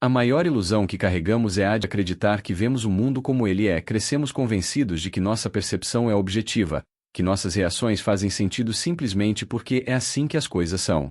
A maior ilusão que carregamos é a de acreditar que vemos o mundo como ele é. Crescemos convencidos de que nossa percepção é objetiva, que nossas reações fazem sentido simplesmente porque é assim que as coisas são.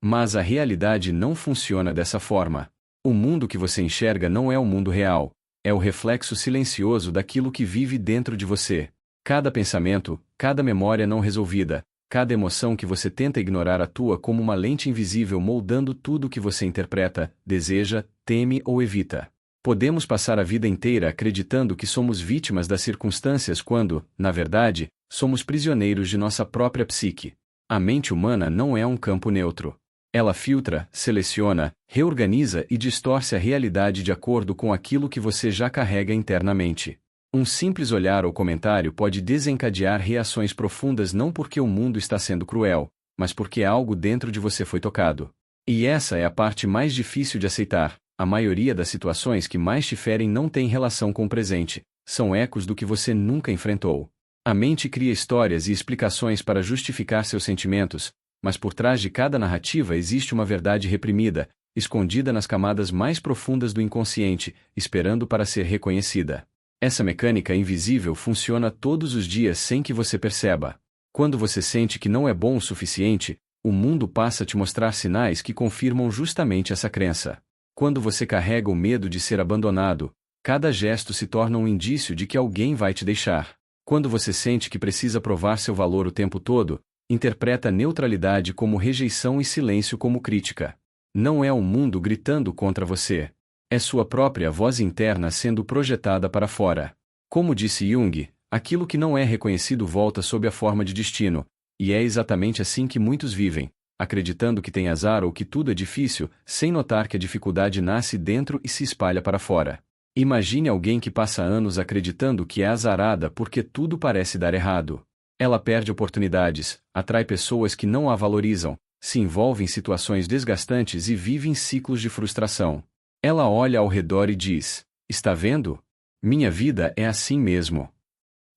Mas a realidade não funciona dessa forma. O mundo que você enxerga não é o mundo real, é o reflexo silencioso daquilo que vive dentro de você. Cada pensamento, cada memória não resolvida, cada emoção que você tenta ignorar atua como uma lente invisível moldando tudo o que você interpreta, deseja, teme ou evita. Podemos passar a vida inteira acreditando que somos vítimas das circunstâncias quando, na verdade, somos prisioneiros de nossa própria psique. A mente humana não é um campo neutro. Ela filtra, seleciona, reorganiza e distorce a realidade de acordo com aquilo que você já carrega internamente. Um simples olhar ou comentário pode desencadear reações profundas não porque o mundo está sendo cruel, mas porque algo dentro de você foi tocado. E essa é a parte mais difícil de aceitar. A maioria das situações que mais te ferem não tem relação com o presente, são ecos do que você nunca enfrentou. A mente cria histórias e explicações para justificar seus sentimentos, mas por trás de cada narrativa existe uma verdade reprimida, escondida nas camadas mais profundas do inconsciente, esperando para ser reconhecida. Essa mecânica invisível funciona todos os dias sem que você perceba. Quando você sente que não é bom o suficiente, o mundo passa a te mostrar sinais que confirmam justamente essa crença. Quando você carrega o medo de ser abandonado, cada gesto se torna um indício de que alguém vai te deixar. Quando você sente que precisa provar seu valor o tempo todo, interpreta neutralidade como rejeição e silêncio como crítica. Não é o mundo gritando contra você. É sua própria voz interna sendo projetada para fora. Como disse Jung, aquilo que não é reconhecido volta sob a forma de destino, e é exatamente assim que muitos vivem, acreditando que tem azar ou que tudo é difícil, sem notar que a dificuldade nasce dentro e se espalha para fora. Imagine alguém que passa anos acreditando que é azarada porque tudo parece dar errado. Ela perde oportunidades, atrai pessoas que não a valorizam, se envolve em situações desgastantes e vive em ciclos de frustração. Ela olha ao redor e diz: "Está vendo? Minha vida é assim mesmo."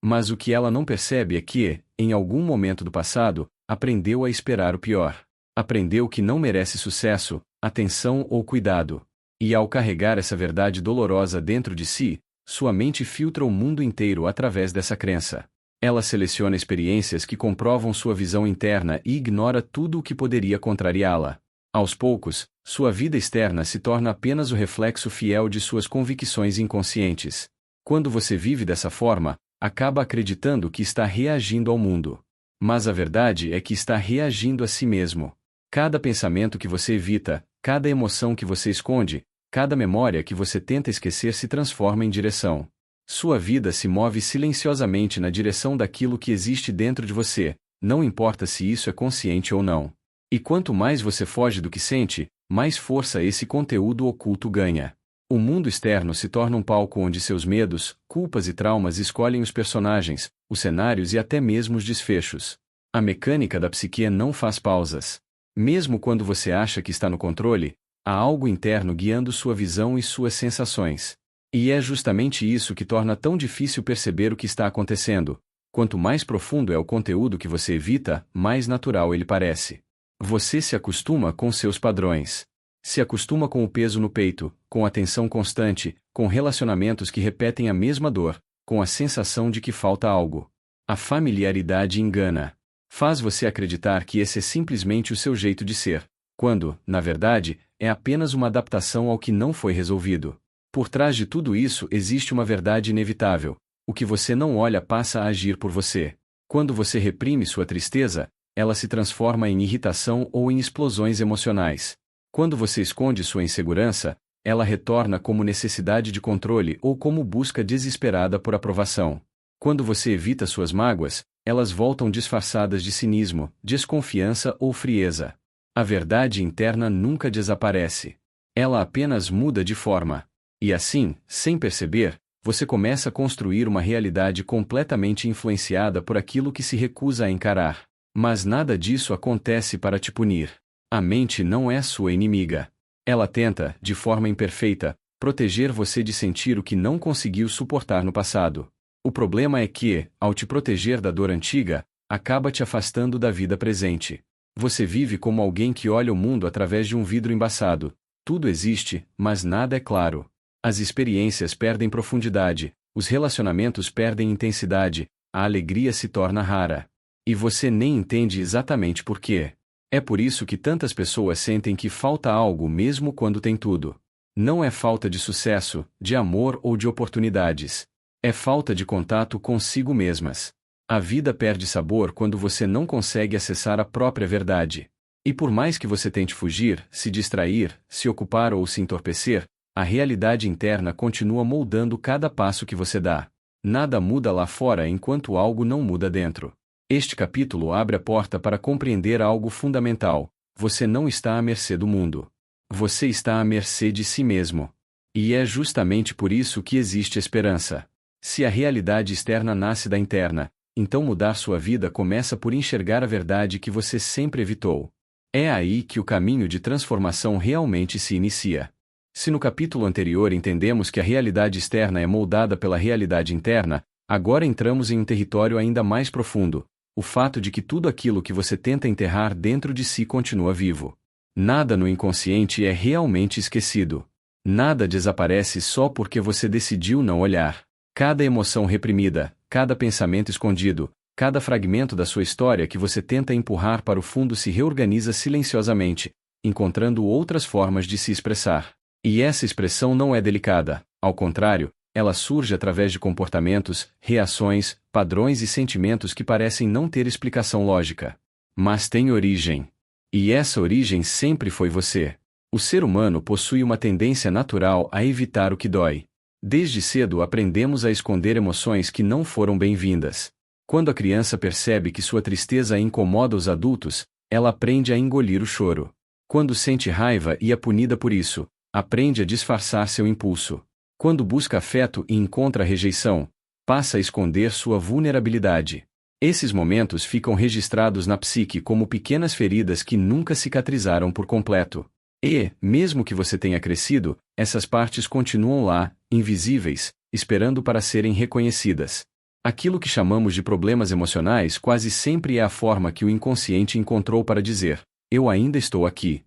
Mas o que ela não percebe é que, em algum momento do passado, aprendeu a esperar o pior. Aprendeu que não merece sucesso, atenção ou cuidado. E ao carregar essa verdade dolorosa dentro de si, sua mente filtra o mundo inteiro através dessa crença. Ela seleciona experiências que comprovam sua visão interna e ignora tudo o que poderia contrariá-la. Aos poucos, sua vida externa se torna apenas o reflexo fiel de suas convicções inconscientes. Quando você vive dessa forma, acaba acreditando que está reagindo ao mundo. Mas a verdade é que está reagindo a si mesmo. Cada pensamento que você evita, cada emoção que você esconde, cada memória que você tenta esquecer se transforma em direção. Sua vida se move silenciosamente na direção daquilo que existe dentro de você, não importa se isso é consciente ou não. E quanto mais você foge do que sente, mais força esse conteúdo oculto ganha. O mundo externo se torna um palco onde seus medos, culpas e traumas escolhem os personagens, os cenários e até mesmo os desfechos. A mecânica da psique não faz pausas. Mesmo quando você acha que está no controle, há algo interno guiando sua visão e suas sensações. E é justamente isso que torna tão difícil perceber o que está acontecendo. Quanto mais profundo é o conteúdo que você evita, mais natural ele parece. Você se acostuma com seus padrões. Se acostuma com o peso no peito, com a tensão constante, com relacionamentos que repetem a mesma dor, com a sensação de que falta algo. A familiaridade engana. Faz você acreditar que esse é simplesmente o seu jeito de ser, quando, na verdade, é apenas uma adaptação ao que não foi resolvido. Por trás de tudo isso existe uma verdade inevitável: o que você não olha passa a agir por você. Quando você reprime sua tristeza, ela se transforma em irritação ou em explosões emocionais. Quando você esconde sua insegurança, ela retorna como necessidade de controle ou como busca desesperada por aprovação. Quando você evita suas mágoas, elas voltam disfarçadas de cinismo, desconfiança ou frieza. A verdade interna nunca desaparece. Ela apenas muda de forma. E assim, sem perceber, você começa a construir uma realidade completamente influenciada por aquilo que se recusa a encarar. Mas nada disso acontece para te punir. A mente não é sua inimiga. Ela tenta, de forma imperfeita, proteger você de sentir o que não conseguiu suportar no passado. O problema é que, ao te proteger da dor antiga, acaba te afastando da vida presente. Você vive como alguém que olha o mundo através de um vidro embaçado, Tudo existe, mas nada é claro. As experiências perdem profundidade, os relacionamentos perdem intensidade, a alegria se torna rara. E você nem entende exatamente por quê. É por isso que tantas pessoas sentem que falta algo mesmo quando tem tudo. Não é falta de sucesso, de amor ou de oportunidades. É falta de contato consigo mesmas. A vida perde sabor quando você não consegue acessar a própria verdade. E por mais que você tente fugir, se distrair, se ocupar ou se entorpecer, a realidade interna continua moldando cada passo que você dá. Nada muda lá fora enquanto algo não muda dentro. Este capítulo abre a porta para compreender algo fundamental: você não está à mercê do mundo. Você está à mercê de si mesmo. E é justamente por isso que existe esperança. Se a realidade externa nasce da interna, então mudar sua vida começa por enxergar a verdade que você sempre evitou. É aí que o caminho de transformação realmente se inicia. Se no capítulo anterior entendemos que a realidade externa é moldada pela realidade interna, agora entramos em um território ainda mais profundo: o fato de que tudo aquilo que você tenta enterrar dentro de si continua vivo. Nada no inconsciente é realmente esquecido. Nada desaparece só porque você decidiu não olhar. Cada emoção reprimida, cada pensamento escondido, cada fragmento da sua história que você tenta empurrar para o fundo se reorganiza silenciosamente, encontrando outras formas de se expressar. E essa expressão não é delicada, ao contrário, ela surge através de comportamentos, reações, padrões e sentimentos que parecem não ter explicação lógica. Mas têm origem. E essa origem sempre foi você. O ser humano possui uma tendência natural a evitar o que dói. Desde cedo aprendemos a esconder emoções que não foram bem-vindas. Quando a criança percebe que sua tristeza incomoda os adultos, ela aprende a engolir o choro. Quando sente raiva e é punida por isso, aprende a disfarçar seu impulso. Quando busca afeto e encontra rejeição, passa a esconder sua vulnerabilidade. Esses momentos ficam registrados na psique como pequenas feridas que nunca cicatrizaram por completo. E, mesmo que você tenha crescido, essas partes continuam lá, invisíveis, esperando para serem reconhecidas. Aquilo que chamamos de problemas emocionais quase sempre é a forma que o inconsciente encontrou para dizer: eu ainda estou aqui.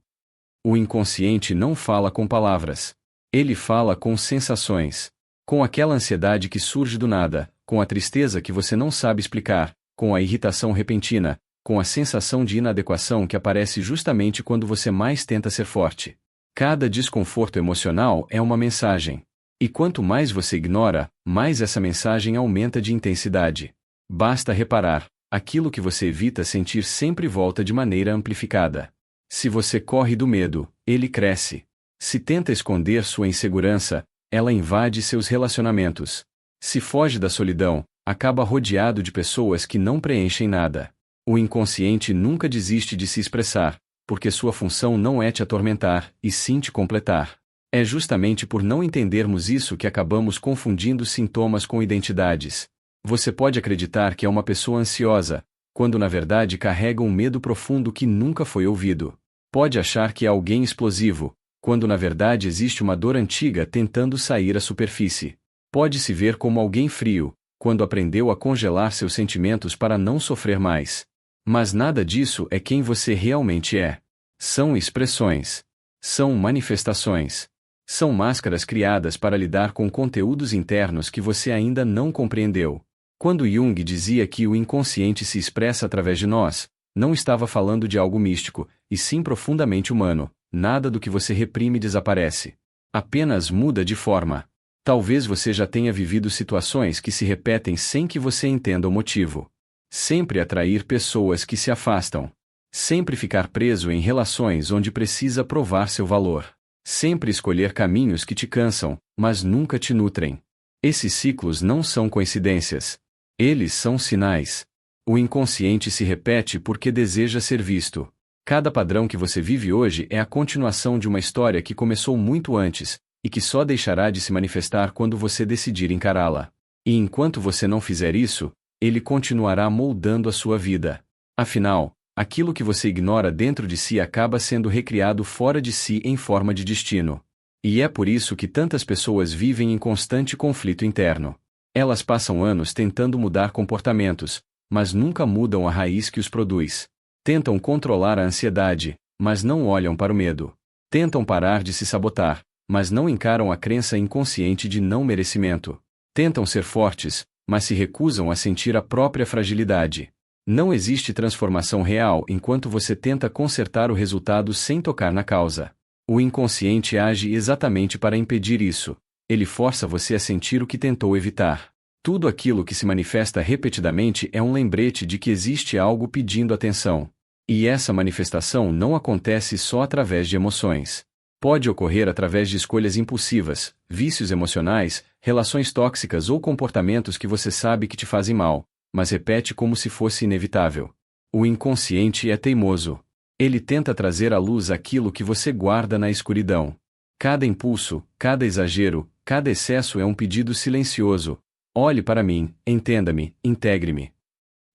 O inconsciente não fala com palavras. Ele fala com sensações. Com aquela ansiedade que surge do nada, com a tristeza que você não sabe explicar, com a irritação repentina, com a sensação de inadequação que aparece justamente quando você mais tenta ser forte. Cada desconforto emocional é uma mensagem. E quanto mais você ignora, mais essa mensagem aumenta de intensidade. Basta reparar, aquilo que você evita sentir sempre volta de maneira amplificada. Se você corre do medo, ele cresce. Se tenta esconder sua insegurança, ela invade seus relacionamentos. Se foge da solidão, acaba rodeado de pessoas que não preenchem nada. O inconsciente nunca desiste de se expressar, porque sua função não é te atormentar, e sim te completar. É justamente por não entendermos isso que acabamos confundindo sintomas com identidades. Você pode acreditar que é uma pessoa ansiosa, quando na verdade carrega um medo profundo que nunca foi ouvido. Pode achar que é alguém explosivo, quando na verdade existe uma dor antiga tentando sair à superfície. Pode se ver como alguém frio, quando aprendeu a congelar seus sentimentos para não sofrer mais. Mas nada disso é quem você realmente é. São expressões. São manifestações. São máscaras criadas para lidar com conteúdos internos que você ainda não compreendeu. Quando Jung dizia que o inconsciente se expressa através de nós, não estava falando de algo místico, e sim profundamente humano. Nada do que você reprime desaparece. Apenas muda de forma. Talvez você já tenha vivido situações que se repetem sem que você entenda o motivo. Sempre atrair pessoas que se afastam. Sempre ficar preso em relações onde precisa provar seu valor. Sempre escolher caminhos que te cansam, mas nunca te nutrem. Esses ciclos não são coincidências. Eles são sinais. O inconsciente se repete porque deseja ser visto. Cada padrão que você vive hoje é a continuação de uma história que começou muito antes, e que só deixará de se manifestar quando você decidir encará-la. E enquanto você não fizer isso, ele continuará moldando a sua vida. Afinal, aquilo que você ignora dentro de si acaba sendo recriado fora de si em forma de destino. E é por isso que tantas pessoas vivem em constante conflito interno. Elas passam anos tentando mudar comportamentos, mas nunca mudam a raiz que os produz. Tentam controlar a ansiedade, mas não olham para o medo. Tentam parar de se sabotar, mas não encaram a crença inconsciente de não merecimento. Tentam ser fortes, mas se recusam a sentir a própria fragilidade. Não existe transformação real enquanto você tenta consertar o resultado sem tocar na causa. O inconsciente age exatamente para impedir isso. Ele força você a sentir o que tentou evitar. Tudo aquilo que se manifesta repetidamente é um lembrete de que existe algo pedindo atenção. E essa manifestação não acontece só através de emoções. Pode ocorrer através de escolhas impulsivas, vícios emocionais, relações tóxicas ou comportamentos que você sabe que te fazem mal, mas repete como se fosse inevitável. O inconsciente é teimoso. Ele tenta trazer à luz aquilo que você guarda na escuridão. Cada impulso, cada exagero, cada excesso é um pedido silencioso. Olhe para mim, entenda-me, integre-me.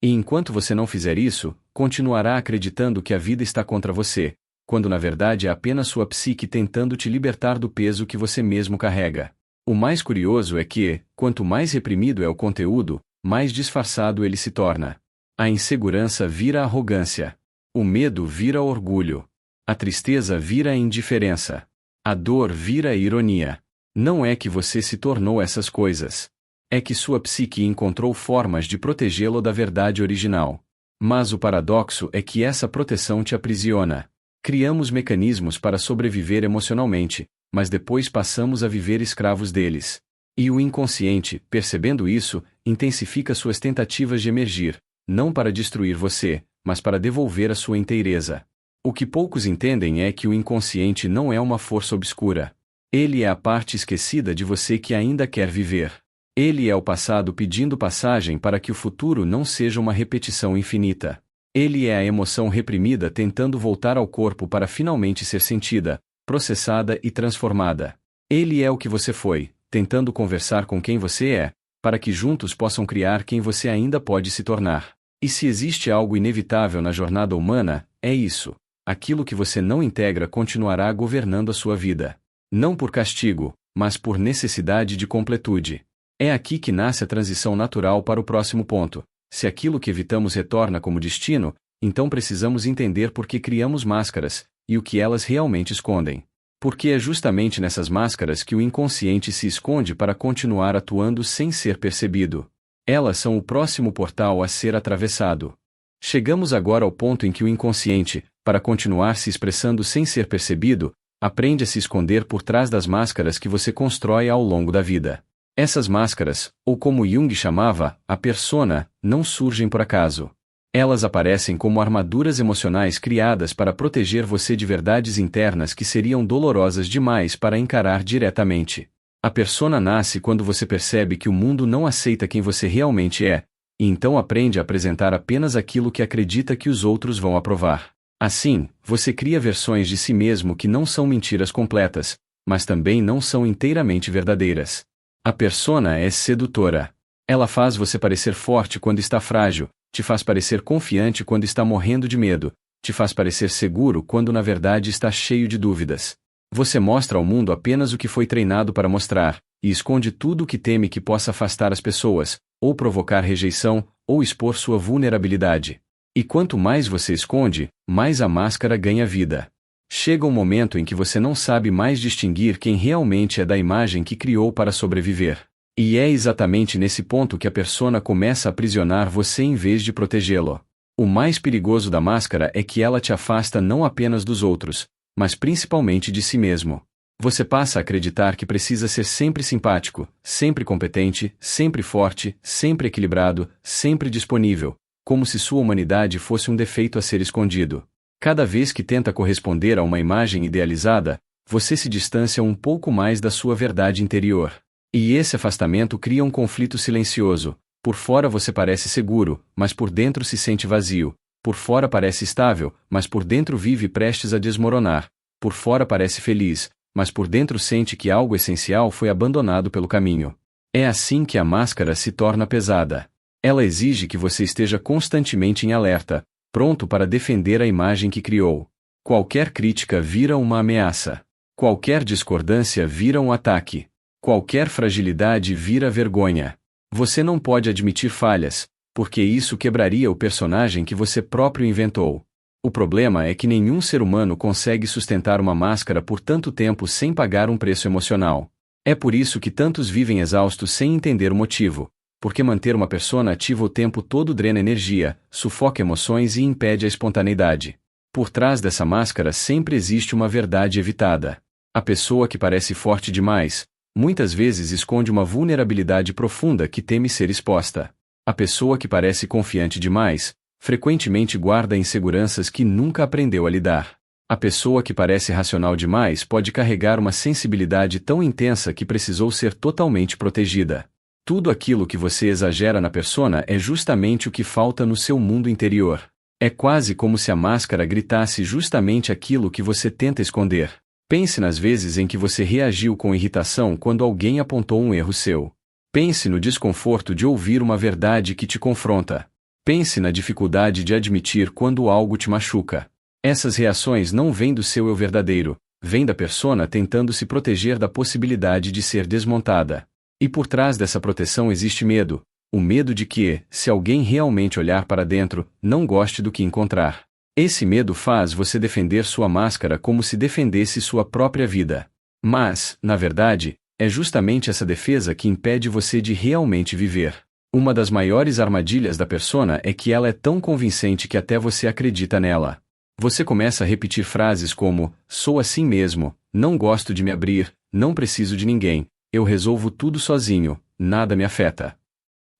E enquanto você não fizer isso, continuará acreditando que a vida está contra você, quando na verdade é apenas sua psique tentando te libertar do peso que você mesmo carrega. O mais curioso é que, quanto mais reprimido é o conteúdo, mais disfarçado ele se torna. A insegurança vira arrogância. O medo vira orgulho. A tristeza vira indiferença. A dor vira ironia. Não é que você se tornou essas coisas. É que sua psique encontrou formas de protegê-lo da verdade original. Mas o paradoxo é que essa proteção te aprisiona. Criamos mecanismos para sobreviver emocionalmente, mas depois passamos a viver escravos deles. E o inconsciente, percebendo isso, intensifica suas tentativas de emergir, não para destruir você, mas para devolver a sua inteireza. O que poucos entendem é que o inconsciente não é uma força obscura. Ele é a parte esquecida de você que ainda quer viver. Ele é o passado pedindo passagem para que o futuro não seja uma repetição infinita. Ele é a emoção reprimida tentando voltar ao corpo para finalmente ser sentida, processada e transformada. Ele é o que você foi, tentando conversar com quem você é, para que juntos possam criar quem você ainda pode se tornar. E se existe algo inevitável na jornada humana, é isso. Aquilo que você não integra continuará governando a sua vida. Não por castigo, mas por necessidade de completude. É aqui que nasce a transição natural para o próximo ponto. Se aquilo que evitamos retorna como destino, então precisamos entender por que criamos máscaras, e o que elas realmente escondem. Porque é justamente nessas máscaras que o inconsciente se esconde para continuar atuando sem ser percebido. Elas são o próximo portal a ser atravessado. Chegamos agora ao ponto em que o inconsciente, para continuar se expressando sem ser percebido, aprende a se esconder por trás das máscaras que você constrói ao longo da vida. Essas máscaras, ou como Jung chamava, a persona, não surgem por acaso. Elas aparecem como armaduras emocionais criadas para proteger você de verdades internas que seriam dolorosas demais para encarar diretamente. A persona nasce quando você percebe que o mundo não aceita quem você realmente é, e então aprende a apresentar apenas aquilo que acredita que os outros vão aprovar. Assim, você cria versões de si mesmo que não são mentiras completas, mas também não são inteiramente verdadeiras. A persona é sedutora. Ela faz você parecer forte quando está frágil, te faz parecer confiante quando está morrendo de medo, te faz parecer seguro quando na verdade está cheio de dúvidas. Você mostra ao mundo apenas o que foi treinado para mostrar, e esconde tudo o que teme que possa afastar as pessoas, ou provocar rejeição, ou expor sua vulnerabilidade. E quanto mais você esconde, mais a máscara ganha vida. Chega um momento em que você não sabe mais distinguir quem realmente é da imagem que criou para sobreviver. E é exatamente nesse ponto que a persona começa a aprisionar você em vez de protegê-lo. O mais perigoso da máscara é que ela te afasta não apenas dos outros, mas principalmente de si mesmo. Você passa a acreditar que precisa ser sempre simpático, sempre competente, sempre forte, sempre equilibrado, sempre disponível, como se sua humanidade fosse um defeito a ser escondido. Cada vez que tenta corresponder a uma imagem idealizada, você se distancia um pouco mais da sua verdade interior. E esse afastamento cria um conflito silencioso. Por fora você parece seguro, mas por dentro se sente vazio. Por fora parece estável, mas por dentro vive prestes a desmoronar. Por fora parece feliz, mas por dentro sente que algo essencial foi abandonado pelo caminho. É assim que a máscara se torna pesada. Ela exige que você esteja constantemente em alerta, pronto para defender a imagem que criou. Qualquer crítica vira uma ameaça. Qualquer discordância vira um ataque. Qualquer fragilidade vira vergonha. Você não pode admitir falhas, porque isso quebraria o personagem que você próprio inventou. O problema é que nenhum ser humano consegue sustentar uma máscara por tanto tempo sem pagar um preço emocional. É por isso que tantos vivem exaustos sem entender o motivo, porque manter uma persona ativa o tempo todo drena energia, sufoca emoções e impede a espontaneidade. Por trás dessa máscara sempre existe uma verdade evitada. A pessoa que parece forte demais, muitas vezes esconde uma vulnerabilidade profunda que teme ser exposta. A pessoa que parece confiante demais, frequentemente guarda inseguranças que nunca aprendeu a lidar. A pessoa que parece racional demais pode carregar uma sensibilidade tão intensa que precisou ser totalmente protegida. Tudo aquilo que você exagera na persona é justamente o que falta no seu mundo interior. É quase como se a máscara gritasse justamente aquilo que você tenta esconder. Pense nas vezes em que você reagiu com irritação quando alguém apontou um erro seu. Pense no desconforto de ouvir uma verdade que te confronta. Pense na dificuldade de admitir quando algo te machuca. Essas reações não vêm do seu eu verdadeiro, vêm da persona tentando se proteger da possibilidade de ser desmontada. E por trás dessa proteção existe medo, o medo de que, se alguém realmente olhar para dentro, não goste do que encontrar. Esse medo faz você defender sua máscara como se defendesse sua própria vida. Mas, na verdade, é justamente essa defesa que impede você de realmente viver. Uma das maiores armadilhas da persona é que ela é tão convincente que até você acredita nela. Você começa a repetir frases como: sou assim mesmo, não gosto de me abrir, não preciso de ninguém, eu resolvo tudo sozinho, nada me afeta.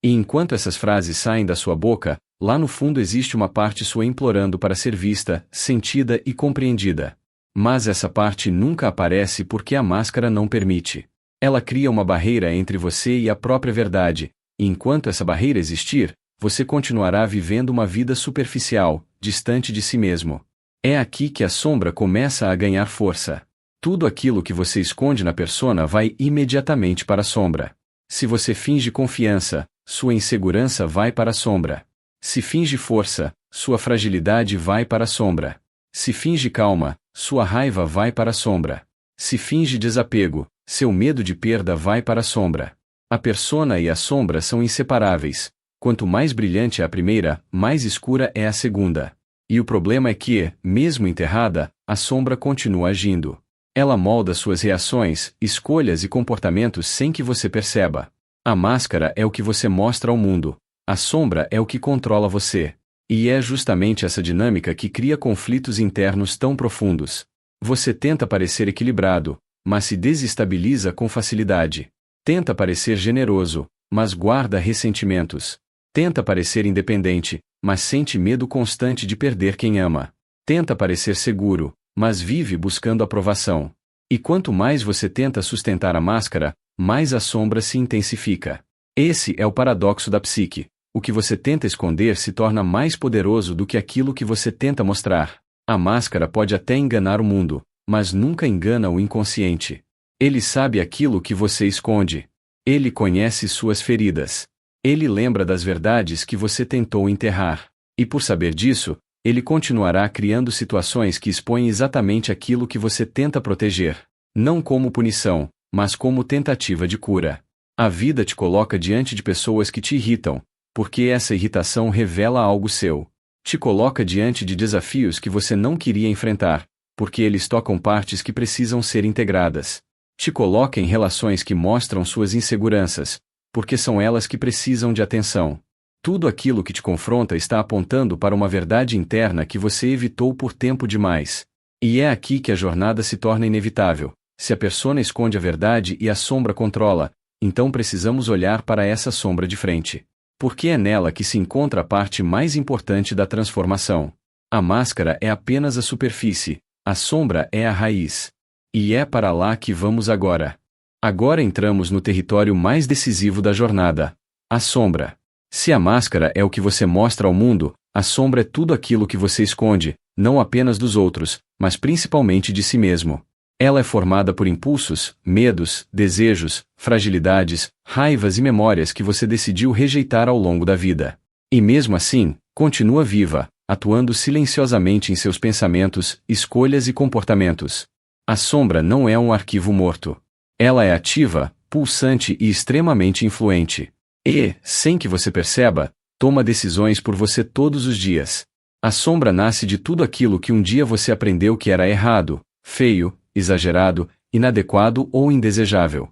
E enquanto essas frases saem da sua boca, lá no fundo existe uma parte sua implorando para ser vista, sentida e compreendida. Mas essa parte nunca aparece porque a máscara não permite. Ela cria uma barreira entre você e a própria verdade, e enquanto essa barreira existir, você continuará vivendo uma vida superficial, distante de si mesmo. É aqui que a sombra começa a ganhar força. Tudo aquilo que você esconde na persona vai imediatamente para a sombra. Se você finge confiança, sua insegurança vai para a sombra. Se finge força, sua fragilidade vai para a sombra. Se finge calma, sua raiva vai para a sombra. Se finge desapego, seu medo de perda vai para a sombra. A persona e a sombra são inseparáveis. Quanto mais brilhante é a primeira, mais escura é a segunda. E o problema é que, mesmo enterrada, a sombra continua agindo. Ela molda suas reações, escolhas e comportamentos sem que você perceba. A máscara é o que você mostra ao mundo. A sombra é o que controla você. E é justamente essa dinâmica que cria conflitos internos tão profundos. Você tenta parecer equilibrado, mas se desestabiliza com facilidade. Tenta parecer generoso, mas guarda ressentimentos. Tenta parecer independente, mas sente medo constante de perder quem ama. Tenta parecer seguro, mas vive buscando aprovação. E quanto mais você tenta sustentar a máscara, mais a sombra se intensifica. Esse é o paradoxo da psique. O que você tenta esconder se torna mais poderoso do que aquilo que você tenta mostrar. A máscara pode até enganar o mundo, mas nunca engana o inconsciente. Ele sabe aquilo que você esconde. Ele conhece suas feridas. Ele lembra das verdades que você tentou enterrar. E por saber disso, ele continuará criando situações que expõem exatamente aquilo que você tenta proteger. Não como punição, mas como tentativa de cura. A vida te coloca diante de pessoas que te irritam, porque essa irritação revela algo seu. Te coloca diante de desafios que você não queria enfrentar, porque eles tocam partes que precisam ser integradas. Te coloca em relações que mostram suas inseguranças, porque são elas que precisam de atenção. Tudo aquilo que te confronta está apontando para uma verdade interna que você evitou por tempo demais. E é aqui que a jornada se torna inevitável. Se a persona esconde a verdade e a sombra controla, então precisamos olhar para essa sombra de frente. Porque é nela que se encontra a parte mais importante da transformação. A máscara é apenas a superfície, a sombra é a raiz. E é para lá que vamos agora. Agora entramos no território mais decisivo da jornada: a sombra. Se a máscara é o que você mostra ao mundo, a sombra é tudo aquilo que você esconde, não apenas dos outros, mas principalmente de si mesmo. Ela é formada por impulsos, medos, desejos, fragilidades, raivas e memórias que você decidiu rejeitar ao longo da vida. E mesmo assim, continua viva, atuando silenciosamente em seus pensamentos, escolhas e comportamentos. A sombra não é um arquivo morto. Ela é ativa, pulsante e extremamente influente. E, sem que você perceba, toma decisões por você todos os dias. A sombra nasce de tudo aquilo que um dia você aprendeu que era errado, feio, exagerado, inadequado ou indesejável.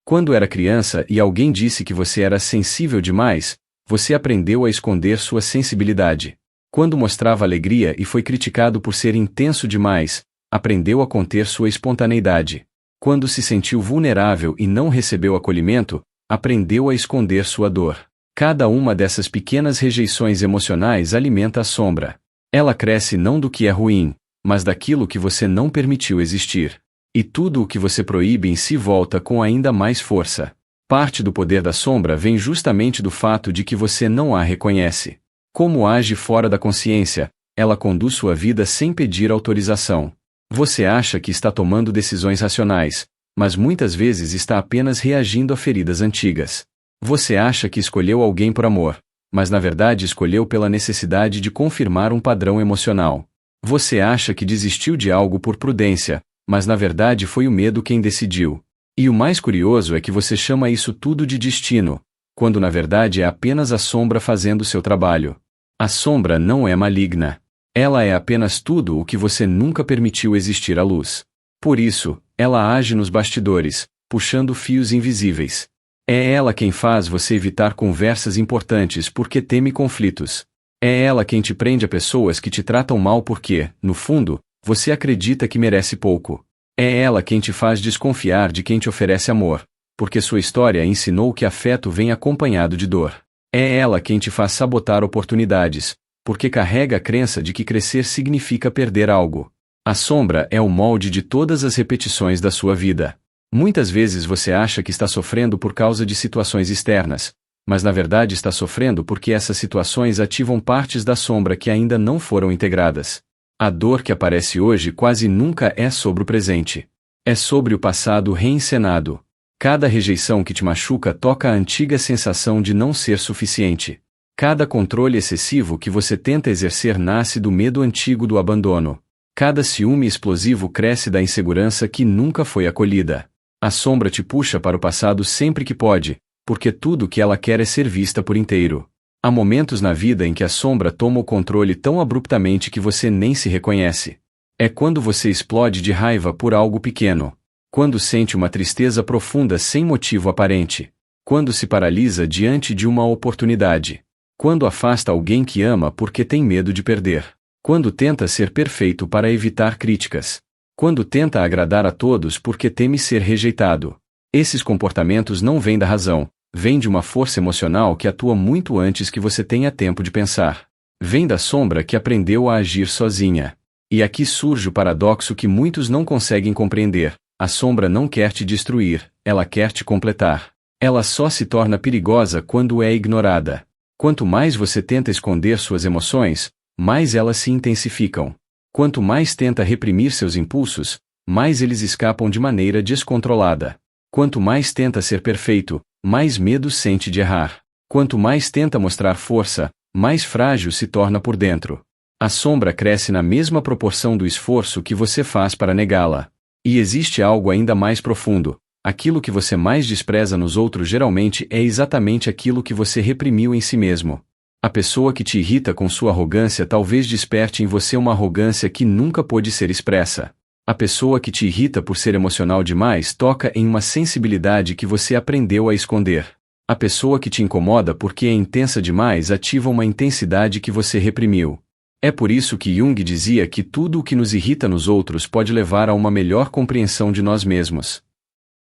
Quando era criança e alguém disse que você era sensível demais, você aprendeu a esconder sua sensibilidade. Quando mostrava alegria e foi criticado por ser intenso demais, aprendeu a conter sua espontaneidade. Quando se sentiu vulnerável e não recebeu acolhimento, aprendeu a esconder sua dor. Cada uma dessas pequenas rejeições emocionais alimenta a sombra. Ela cresce não do que é ruim, mas daquilo que você não permitiu existir. E tudo o que você proíbe em si volta com ainda mais força. Parte do poder da sombra vem justamente do fato de que você não a reconhece. Como age fora da consciência, ela conduz sua vida sem pedir autorização. Você acha que está tomando decisões racionais, mas muitas vezes está apenas reagindo a feridas antigas. Você acha que escolheu alguém por amor, mas na verdade escolheu pela necessidade de confirmar um padrão emocional. Você acha que desistiu de algo por prudência, mas na verdade foi o medo quem decidiu. E o mais curioso é que você chama isso tudo de destino, quando na verdade é apenas a sombra fazendo seu trabalho. A sombra não é maligna. Ela é apenas tudo o que você nunca permitiu existir à luz. Por isso, ela age nos bastidores, puxando fios invisíveis. É ela quem faz você evitar conversas importantes porque teme conflitos. É ela quem te prende a pessoas que te tratam mal porque, no fundo, você acredita que merece pouco. É ela quem te faz desconfiar de quem te oferece amor, porque sua história ensinou que afeto vem acompanhado de dor. É ela quem te faz sabotar oportunidades, porque carrega a crença de que crescer significa perder algo. A sombra é o molde de todas as repetições da sua vida. Muitas vezes você acha que está sofrendo por causa de situações externas, mas na verdade está sofrendo porque essas situações ativam partes da sombra que ainda não foram integradas. A dor que aparece hoje quase nunca é sobre o presente. É sobre o passado reencenado. Cada rejeição que te machuca toca a antiga sensação de não ser suficiente. Cada controle excessivo que você tenta exercer nasce do medo antigo do abandono. Cada ciúme explosivo cresce da insegurança que nunca foi acolhida. A sombra te puxa para o passado sempre que pode, porque tudo o que ela quer é ser vista por inteiro. Há momentos na vida em que a sombra toma o controle tão abruptamente que você nem se reconhece. É quando você explode de raiva por algo pequeno. Quando sente uma tristeza profunda sem motivo aparente. Quando se paralisa diante de uma oportunidade. Quando afasta alguém que ama porque tem medo de perder. Quando tenta ser perfeito para evitar críticas. Quando tenta agradar a todos porque teme ser rejeitado. Esses comportamentos não vêm da razão, vêm de uma força emocional que atua muito antes que você tenha tempo de pensar. Vem da sombra que aprendeu a agir sozinha. E aqui surge o paradoxo que muitos não conseguem compreender. A sombra não quer te destruir, ela quer te completar. Ela só se torna perigosa quando é ignorada. Quanto mais você tenta esconder suas emoções, mais elas se intensificam. Quanto mais tenta reprimir seus impulsos, mais eles escapam de maneira descontrolada. Quanto mais tenta ser perfeito, mais medo sente de errar. Quanto mais tenta mostrar força, mais frágil se torna por dentro. A sombra cresce na mesma proporção do esforço que você faz para negá-la. E existe algo ainda mais profundo. Aquilo que você mais despreza nos outros geralmente é exatamente aquilo que você reprimiu em si mesmo. A pessoa que te irrita com sua arrogância talvez desperte em você uma arrogância que nunca pôde ser expressa. A pessoa que te irrita por ser emocional demais toca em uma sensibilidade que você aprendeu a esconder. A pessoa que te incomoda porque é intensa demais ativa uma intensidade que você reprimiu. É por isso que Jung dizia que tudo o que nos irrita nos outros pode levar a uma melhor compreensão de nós mesmos.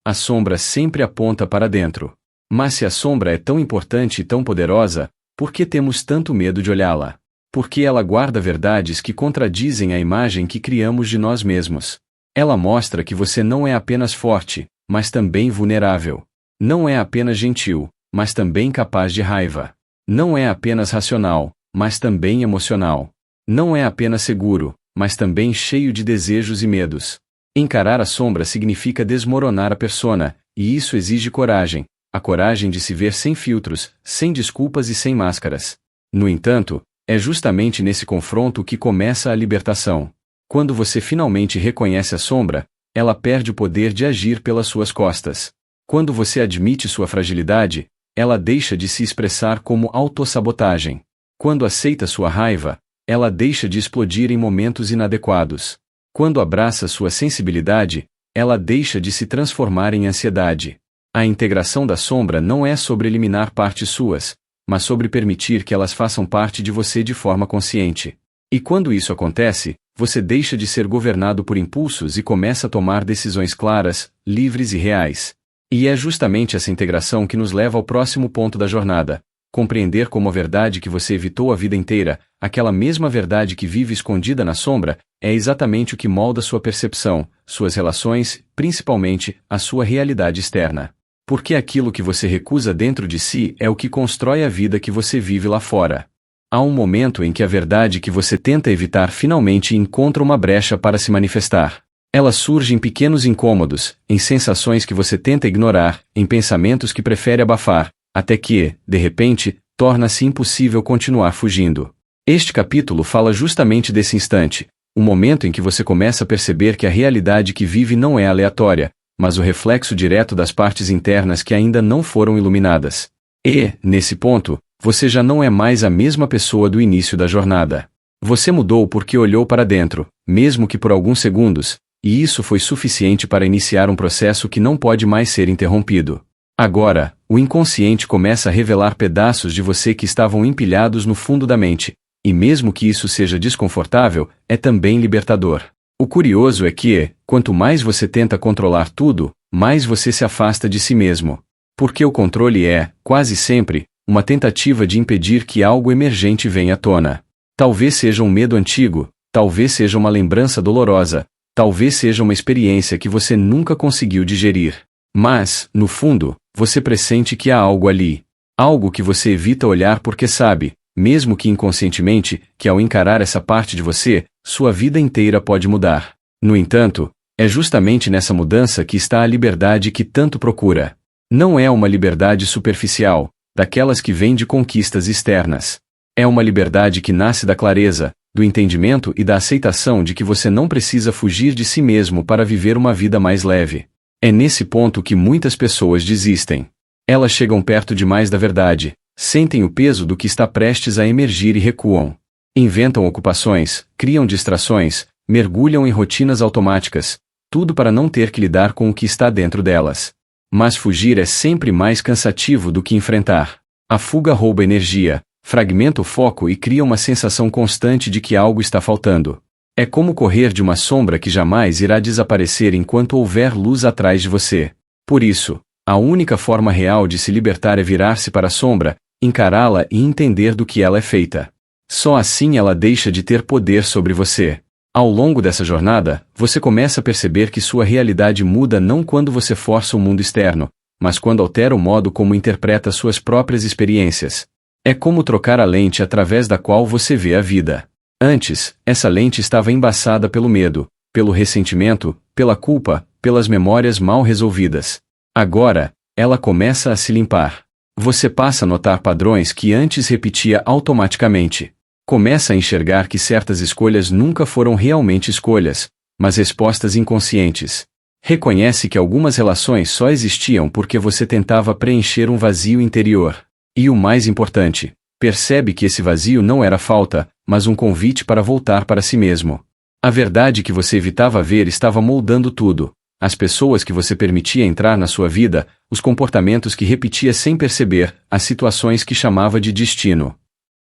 A sombra sempre aponta para dentro. Mas se a sombra é tão importante e tão poderosa, por que temos tanto medo de olhá-la? Porque ela guarda verdades que contradizem a imagem que criamos de nós mesmos. Ela mostra que você não é apenas forte, mas também vulnerável. Não é apenas gentil, mas também capaz de raiva. Não é apenas racional, mas também emocional. Não é apenas seguro, mas também cheio de desejos e medos. Encarar a sombra significa desmoronar a persona, e isso exige coragem. A coragem de se ver sem filtros, sem desculpas e sem máscaras. No entanto, é justamente nesse confronto que começa a libertação. Quando você finalmente reconhece a sombra, ela perde o poder de agir pelas suas costas. Quando você admite sua fragilidade, ela deixa de se expressar como autossabotagem. Quando aceita sua raiva, ela deixa de explodir em momentos inadequados. Quando abraça sua sensibilidade, ela deixa de se transformar em ansiedade. A integração da sombra não é sobre eliminar partes suas, mas sobre permitir que elas façam parte de você de forma consciente. E quando isso acontece, você deixa de ser governado por impulsos e começa a tomar decisões claras, livres e reais. E é justamente essa integração que nos leva ao próximo ponto da jornada: compreender como a verdade que você evitou a vida inteira, aquela mesma verdade que vive escondida na sombra, é exatamente o que molda sua percepção, suas relações, principalmente, a sua realidade externa. Porque aquilo que você recusa dentro de si é o que constrói a vida que você vive lá fora. Há um momento em que a verdade que você tenta evitar finalmente encontra uma brecha para se manifestar. Ela surge em pequenos incômodos, em sensações que você tenta ignorar, em pensamentos que prefere abafar, até que, de repente, torna-se impossível continuar fugindo. Este capítulo fala justamente desse instante, o momento em que você começa a perceber que a realidade que vive não é aleatória, mas o reflexo direto das partes internas que ainda não foram iluminadas. E, nesse ponto, você já não é mais a mesma pessoa do início da jornada. Você mudou porque olhou para dentro, mesmo que por alguns segundos, e isso foi suficiente para iniciar um processo que não pode mais ser interrompido. Agora, o inconsciente começa a revelar pedaços de você que estavam empilhados no fundo da mente, e mesmo que isso seja desconfortável, é também libertador. O curioso é que, quanto mais você tenta controlar tudo, mais você se afasta de si mesmo. Porque o controle é, quase sempre, uma tentativa de impedir que algo emergente venha à tona. Talvez seja um medo antigo, talvez seja uma lembrança dolorosa, talvez seja uma experiência que você nunca conseguiu digerir. Mas, no fundo, você pressente que há algo ali. Algo que você evita olhar porque sabe, mesmo que inconscientemente, que ao encarar essa parte de você, sua vida inteira pode mudar. No entanto, é justamente nessa mudança que está a liberdade que tanto procura. Não é uma liberdade superficial, daquelas que vêm de conquistas externas. É uma liberdade que nasce da clareza, do entendimento e da aceitação de que você não precisa fugir de si mesmo para viver uma vida mais leve. É nesse ponto que muitas pessoas desistem. Elas chegam perto demais da verdade, sentem o peso do que está prestes a emergir e recuam. Inventam ocupações, criam distrações, mergulham em rotinas automáticas, tudo para não ter que lidar com o que está dentro delas. Mas fugir é sempre mais cansativo do que enfrentar. A fuga rouba energia, fragmenta o foco e cria uma sensação constante de que algo está faltando. É como correr de uma sombra que jamais irá desaparecer enquanto houver luz atrás de você. Por isso, a única forma real de se libertar é virar-se para a sombra, encará-la e entender do que ela é feita. Só assim ela deixa de ter poder sobre você. Ao longo dessa jornada, você começa a perceber que sua realidade muda não quando você força o mundo externo, mas quando altera o modo como interpreta suas próprias experiências. É como trocar a lente através da qual você vê a vida. Antes, essa lente estava embaçada pelo medo, pelo ressentimento, pela culpa, pelas memórias mal resolvidas. Agora, ela começa a se limpar. Você passa a notar padrões que antes repetia automaticamente. Começa a enxergar que certas escolhas nunca foram realmente escolhas, mas respostas inconscientes. Reconhece que algumas relações só existiam porque você tentava preencher um vazio interior. E o mais importante, percebe que esse vazio não era falta, mas um convite para voltar para si mesmo. A verdade que você evitava ver estava moldando tudo. As pessoas que você permitia entrar na sua vida, os comportamentos que repetia sem perceber, as situações que chamava de destino.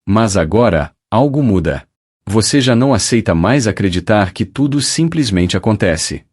Mas agora, algo muda. Você já não aceita mais acreditar que tudo simplesmente acontece.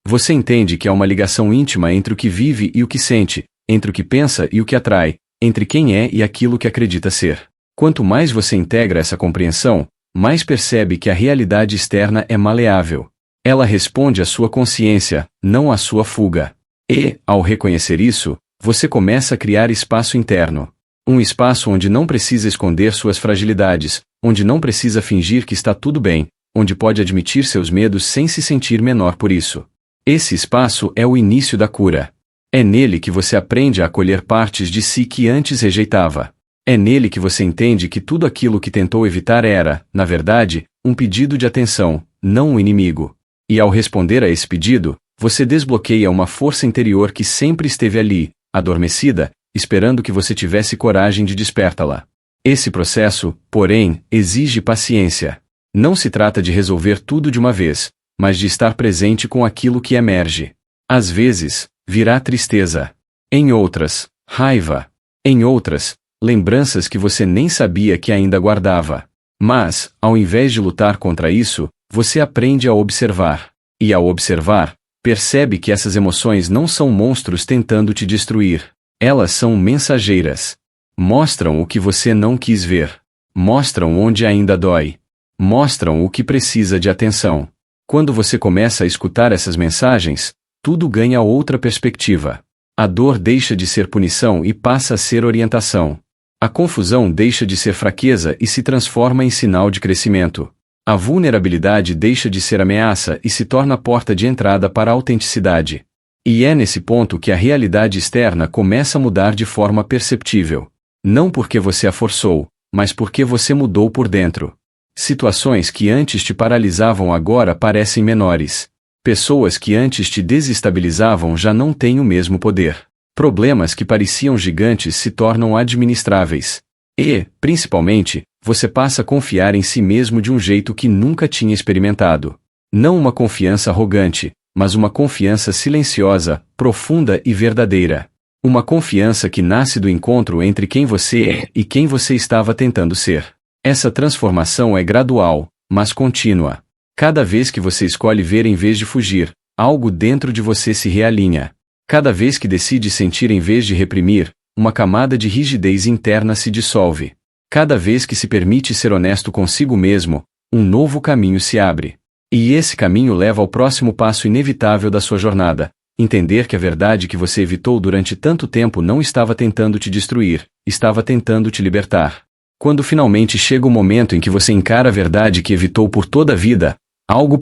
Você entende que há uma ligação íntima entre o que vive e o que sente, entre o que pensa e o que atrai, entre quem é e aquilo que acredita ser. Quanto mais você integra essa compreensão, mais percebe que a realidade externa é maleável. Ela responde à sua consciência, não à sua fuga. E, ao reconhecer isso, você começa a criar espaço interno. Um espaço onde não precisa esconder suas fragilidades, onde não precisa fingir que está tudo bem, onde pode admitir seus medos sem se sentir menor por isso. Esse espaço é o início da cura. É nele que você aprende a acolher partes de si que antes rejeitava. É nele que você entende que tudo aquilo que tentou evitar era, na verdade, um pedido de atenção, não um inimigo. E ao responder a esse pedido, você desbloqueia uma força interior que sempre esteve ali, adormecida, esperando que você tivesse coragem de despertá-la. Esse processo, porém, exige paciência. Não se trata de resolver tudo de uma vez, mas de estar presente com aquilo que emerge. Às vezes, virá tristeza. Em outras, raiva. Em outras, lembranças que você nem sabia que ainda guardava. Mas, ao invés de lutar contra isso, você aprende a observar. E ao observar, percebe que essas emoções não são monstros tentando te destruir. Elas são mensageiras. Mostram o que você não quis ver. Mostram onde ainda dói. Mostram o que precisa de atenção. Quando você começa a escutar essas mensagens, tudo ganha outra perspectiva. A dor deixa de ser punição e passa a ser orientação. A confusão deixa de ser fraqueza e se transforma em sinal de crescimento. A vulnerabilidade deixa de ser ameaça e se torna a porta de entrada para a autenticidade. E é nesse ponto que a realidade externa começa a mudar de forma perceptível. Não porque você a forçou, mas porque você mudou por dentro. Situações que antes te paralisavam agora parecem menores. Pessoas que antes te desestabilizavam já não têm o mesmo poder. Problemas que pareciam gigantes se tornam administráveis. E, principalmente, você passa a confiar em si mesmo de um jeito que nunca tinha experimentado. Não uma confiança arrogante, mas uma confiança silenciosa, profunda e verdadeira. Uma confiança que nasce do encontro entre quem você é e quem você estava tentando ser. Essa transformação é gradual, mas contínua. Cada vez que você escolhe ver em vez de fugir, algo dentro de você se realinha. Cada vez que decide sentir em vez de reprimir, uma camada de rigidez interna se dissolve. Cada vez que se permite ser honesto consigo mesmo, um novo caminho se abre. E esse caminho leva ao próximo passo inevitável da sua jornada: entender que a verdade que você evitou durante tanto tempo não estava tentando te destruir, estava tentando te libertar. Quando finalmente chega o momento em que você encara a verdade que evitou por toda a vida, algo